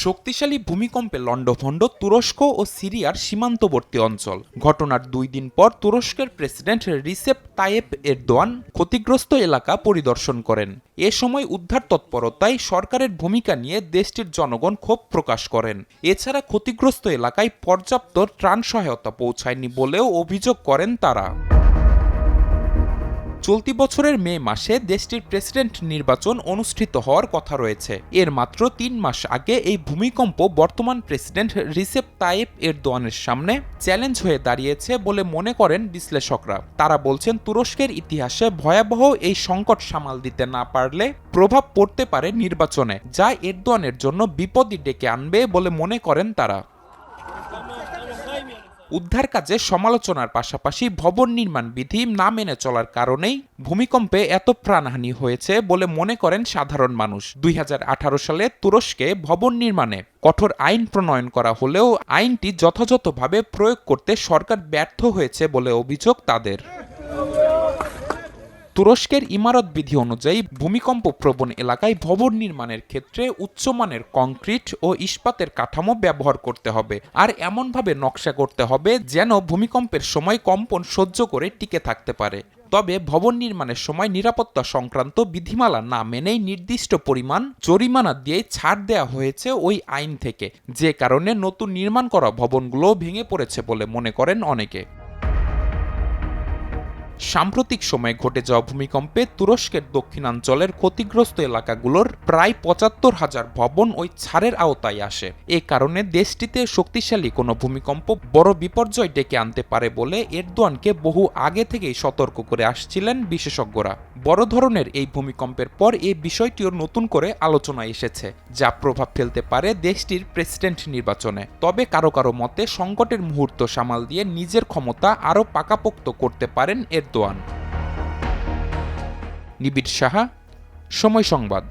শক্তিশালী ভূমিকম্পে লণ্ডভণ্ড তুরস্ক ও সিরিয়ার সীমান্তবর্তী অঞ্চল। ঘটনার 2 দিন পর তুরস্কের প্রেসিডেন্ট রিসেপ তাইয়েপ এরদোয়ান ক্ষতিগ্রস্ত এলাকা পরিদর্শন করেন। এ সময় উদ্ধার তৎপরতায় সরকারের ভূমিকা নিয়ে দেশটির জনগণ ক্ষোভ প্রকাশ করেন। এছাড়া ক্ষতিগ্রস্ত এলাকায় পর্যাপ্ত ত্রাণ সহায়তা পৌঁছায়নি বলেও অভিযোগ করেন তারা। চলতি বছরের মে মাসে দেশটির প্রেসিডেন্ট নির্বাচন অনুষ্ঠিত হওয়ার কথা রয়েছে। এর মাত্র 3 মাস আগে এই ভূমিকম্প বর্তমান প্রেসিডেন্ট রিসেপ তাইয়েপ এরদোয়ানের সামনে চ্যালেঞ্জ হয়ে দাঁড়িয়েছে বলে মনে করেন বিশ্লেষকরা। তারা বলছেন তুরস্কের ইতিহাসে ভয়াবহ এই সংকট সামাল দিতে না পারলে প্রভাব পড়তে পারে নির্বাচনে, যা এরদোয়ানের জন্য বিপদই ডেকে আনবে বলে মনে করেন তারা। উদ্ধার কাজে সমালোচনার পাশাপাশি ভবন নির্মাণ বিধি না মেনে চলার কারণেই ভূমিকম্পে এত প্রাণহানি হয়েছে বলে মনে করেন সাধারণ মানুষ। 2018 সালে তুরস্কে ভবন নির্মাণে কঠোর আইন প্রণয়ন করা হলেও আইনটি যথাযথভাবে প্রয়োগ করতে সরকার ব্যর্থ হয়েছে বলে অভিযোগ তাদের। তুরস্কের ইমারত বিধি অনুযায়ী ভূমিকম্প প্রবণ এলাকায় ভবন নির্মাণের ক্ষেত্রে উচ্চমানের কংক্রিট ও ইস্পাতের কাঠামো ব্যবহার করতে হবে, আর এমনভাবে নকশা করতে হবে যেন ভূমিকম্পের সময় কম্পন সহ্য করে টিকে থাকতে পারে। তবে ভবন নির্মাণের সময় নিরাপত্তা সংক্রান্ত বিধিমালা না মেনেই নির্দিষ্ট পরিমাণ জরিমানা দিয়ে ছাড় দেওয়া হয়েছে ওই আইন থেকে, যে কারণে নতুন নির্মাণ করা ভবনগুলো ভেঙে পড়েছে বলে মনে করেন অনেকে। সাম্প্রতিক সময়ে ঘটে যাওয়া ভূমিকম্পে তুরস্কের দক্ষিণাঞ্চলের ক্ষতিগ্রস্ত এলাকাগুলোর প্রায় ৭৫,০০০ ভবন ওই ছাড়ের আওতায় আসে। এ কারণে দেশটিতে শক্তিশালী কোনো ভূমিকম্প বড় বিপর্যয় ডেকে আনতে পারে বলে এরদোয়ানকে বহু আগে থেকেই সতর্ক করে আসছিলেন বিশেষজ্ঞরা। বড় ধরনের এই ভূমিকম্পের পর এই বিষয়টিও নতুন করে আলোচনায় এসেছে, যা প্রভাব ফেলতে পারে দেশটির প্রেসিডেন্ট নির্বাচনে। তবে কারো কারো মতে সংকটের মুহূর্ত সামাল দিয়ে নিজের ক্ষমতা আরও পাকাপোক্ত করতে পারেন এরদোয়ান। নিবিড় সাহা, সময় সংবাদ।